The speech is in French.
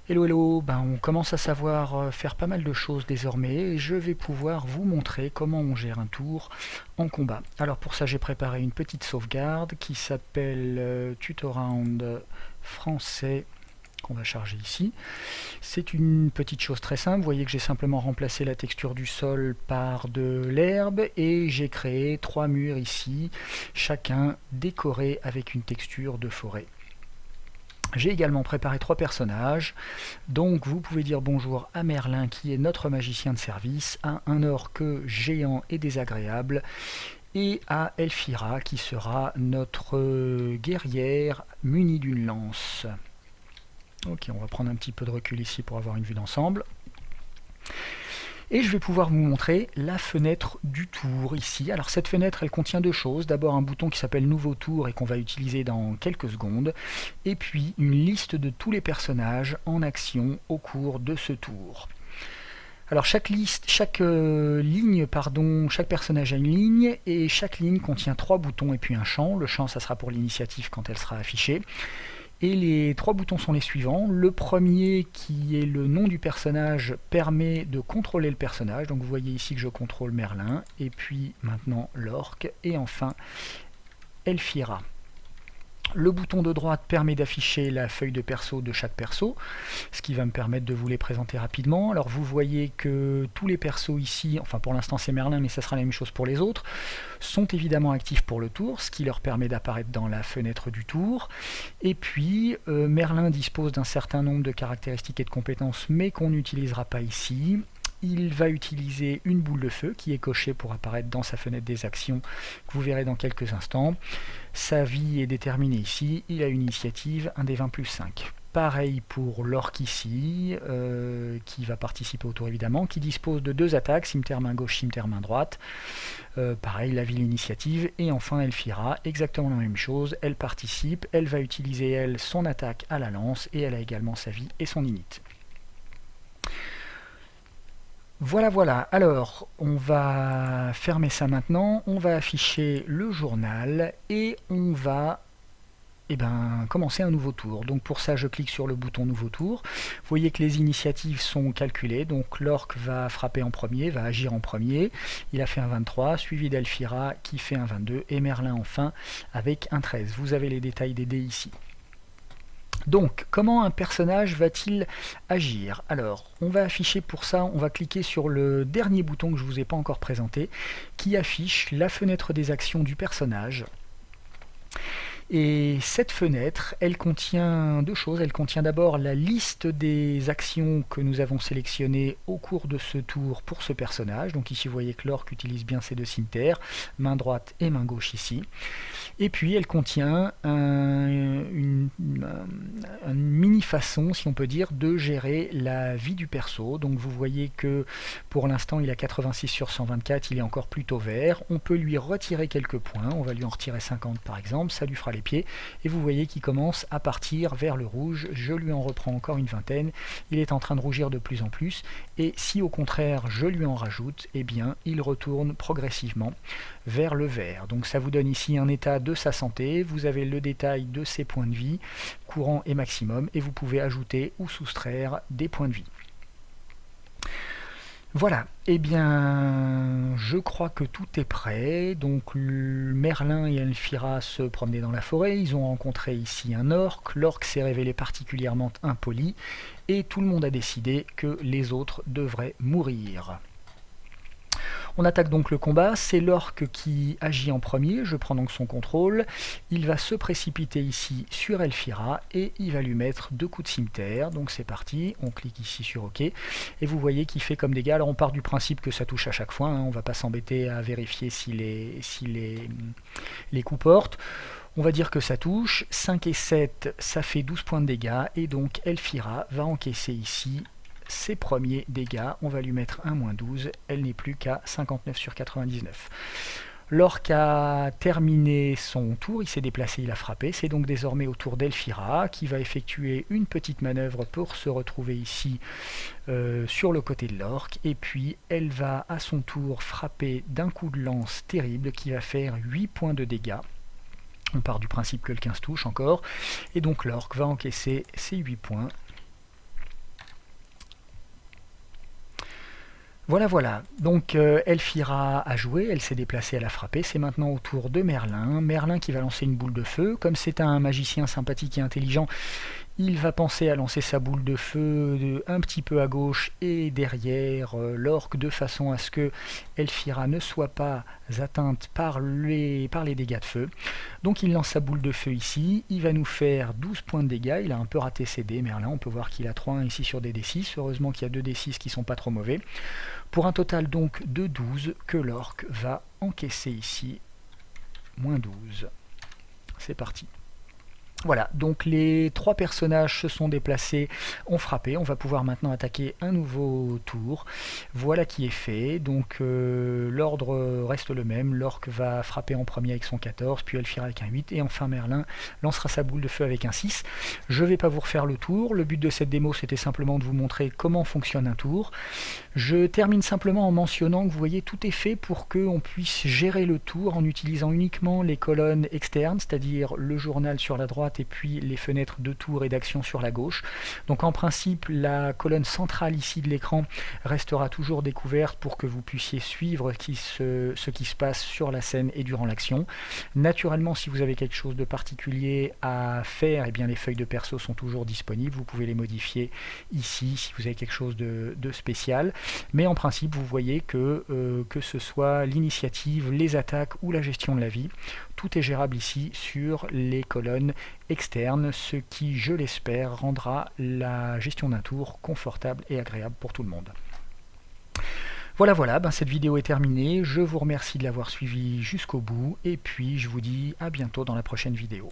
Hello hello, on commence à savoir faire pas mal de choses désormais et je vais pouvoir vous montrer comment on gère un tour en combat. Alors pour ça j'ai préparé une petite sauvegarde qui s'appelle Tutorial français qu'on va charger ici. C'est une petite chose très simple, vous voyez que j'ai simplement remplacé la texture du sol par de l'herbe et j'ai créé 3 murs ici, chacun décoré avec une texture de forêt. J'ai également préparé 3 personnages, donc vous pouvez dire bonjour à Merlin qui est notre magicien de service, à un orc géant et désagréable, et à Elfira qui sera notre guerrière munie d'une lance. Ok, on va prendre un petit peu de recul ici pour avoir une vue d'ensemble. Et je vais pouvoir vous montrer la fenêtre du tour ici. Alors cette fenêtre elle contient deux choses. D'abord un bouton qui s'appelle nouveau tour et qu'on va utiliser dans quelques secondes. Et puis une liste de tous les personnages en action au cours de ce tour. Alors chaque personnage a une ligne et chaque ligne contient 3 boutons et puis un champ. Le champ ça sera pour l'initiative quand elle sera affichée. Et les 3 boutons sont les suivants. Le premier, qui est le nom du personnage, permet de contrôler le personnage. Donc vous voyez ici que je contrôle Merlin, et puis maintenant l'orc, et enfin Elfira. Le bouton de droite permet d'afficher la feuille de perso de chaque perso, ce qui va me permettre de vous les présenter rapidement. Alors vous voyez que tous les persos ici, enfin pour l'instant c'est Merlin, mais ça sera la même chose pour les autres, sont évidemment actifs pour le tour, ce qui leur permet d'apparaître dans la fenêtre du tour. Et puis Merlin dispose d'un certain nombre de caractéristiques et de compétences, mais qu'on n'utilisera pas ici. Il va utiliser une boule de feu qui est cochée pour apparaître dans sa fenêtre des actions que vous verrez dans quelques instants. Sa vie est déterminée ici, il a une initiative, un des 20 plus 5. Pareil pour l'orc ici, qui va participer au tour évidemment, qui dispose de 2 attaques, cimetière main gauche, cimetière main droite. Pareil, la vie, l'initiative. Et enfin Elfira, exactement la même chose, elle participe, elle va utiliser elle son attaque à la lance, et elle a également sa vie et son init. Voilà, alors on va fermer ça maintenant, on va afficher le journal et on va commencer un nouveau tour. Donc pour ça je clique sur le bouton nouveau tour. Vous voyez que les initiatives sont calculées, donc l'orc va frapper en premier, va agir en premier. Il a fait un 23, suivi d'Elfira qui fait un 22 et Merlin enfin avec un 13. Vous avez les détails des dés ici. Donc, comment un personnage va-t-il agir? Alors, on va afficher pour ça, on va cliquer sur le dernier bouton que je ne vous ai pas encore présenté, qui affiche la fenêtre des actions du personnage. Et cette fenêtre, elle contient 2 choses. Elle contient d'abord la liste des actions que nous avons sélectionnées au cours de ce tour pour ce personnage. Donc ici, vous voyez que l'orc utilise bien ces 2 cimetières, main droite et main gauche ici. Et puis, elle contient une mini-façon, si on peut dire, de gérer la vie du perso. Donc vous voyez que pour l'instant, il a 86 sur 124, il est encore plutôt vert. On peut lui retirer quelques points, on va lui en retirer 50 par exemple, ça lui fera les pieds, et vous voyez qu'il commence à partir vers le rouge. Je lui en reprends encore une vingtaine, il est en train de rougir de plus en plus, et si au contraire je lui en rajoute, eh bien il retourne progressivement vers le vert. Donc ça vous donne ici un état de sa santé, vous avez le détail de ses points de vie, courant et maximum, et vous pouvez ajouter ou soustraire des points de vie. Voilà, eh bien, je crois que tout est prêt. Donc Merlin et Elfira se promenaient dans la forêt, ils ont rencontré ici un orc, l'orc s'est révélé particulièrement impoli, et tout le monde a décidé que les autres devraient mourir. On attaque donc le combat, c'est l'orc qui agit en premier, je prends donc son contrôle, il va se précipiter ici sur Elfira et il va lui mettre 2 coups de cimetière, donc c'est parti, on clique ici sur OK, et vous voyez qu'il fait comme dégâts. Alors on part du principe que ça touche à chaque fois, hein, on va pas s'embêter à vérifier si les coups portent. On va dire que ça touche, 5 et 7 ça fait 12 points de dégâts, et donc Elfira va encaisser ici ses premiers dégâts. On va lui mettre un -12, elle n'est plus qu'à 59 sur 99. L'orc a terminé son tour, il s'est déplacé, il a frappé. C'est donc désormais au tour d'Elfira qui va effectuer une petite manœuvre pour se retrouver ici sur le côté de l'orc. Et puis elle va à son tour frapper d'un coup de lance terrible qui va faire 8 points de dégâts. On part du principe que le 15 touche encore. Et donc l'orc va encaisser ses 8 points. Voilà, voilà. Donc Elphira a joué, elle s'est déplacée, elle a frappé. C'est maintenant au tour de Merlin. Merlin qui va lancer une boule de feu. Comme c'est un magicien sympathique et intelligent, il va penser à lancer sa boule de feu un petit peu à gauche et derrière l'orque, de façon à ce que Elphira ne soit pas atteinte par les dégâts de feu. Donc il lance sa boule de feu ici, il va nous faire 12 points de dégâts, il a un peu raté ses dés, Merlin, on peut voir qu'il a 3-1 ici sur des D6, heureusement qu'il y a 2 D6 qui sont pas trop mauvais. Pour un total donc de 12 que l'orque va encaisser ici, moins 12. C'est parti. Voilà, donc les 3 personnages se sont déplacés, ont frappé, on va pouvoir maintenant attaquer un nouveau tour. Voilà qui est fait, donc l'ordre reste le même, l'orque va frapper en premier avec son 14, puis Elphira avec un 8, et enfin Merlin lancera sa boule de feu avec un 6. Je ne vais pas vous refaire le tour, le but de cette démo c'était simplement de vous montrer comment fonctionne un tour. Je termine simplement en mentionnant que vous voyez tout est fait pour qu'on puisse gérer le tour en utilisant uniquement les colonnes externes, c'est-à-dire le journal sur la droite et puis les fenêtres de tour et d'action sur la gauche. Donc en principe, la colonne centrale ici de l'écran restera toujours découverte pour que vous puissiez suivre ce qui se passe sur la scène et durant l'action. Naturellement, si vous avez quelque chose de particulier à faire, eh bien les feuilles de perso sont toujours disponibles. Vous pouvez les modifier ici si vous avez quelque chose de spécial. Mais en principe, vous voyez que ce soit l'initiative, les attaques ou la gestion de la vie, tout est gérable ici sur les colonnes externes, ce qui, je l'espère, rendra la gestion d'un tour confortable et agréable pour tout le monde. Voilà, cette vidéo est terminée, je vous remercie de l'avoir suivi jusqu'au bout, et puis je vous dis à bientôt dans la prochaine vidéo.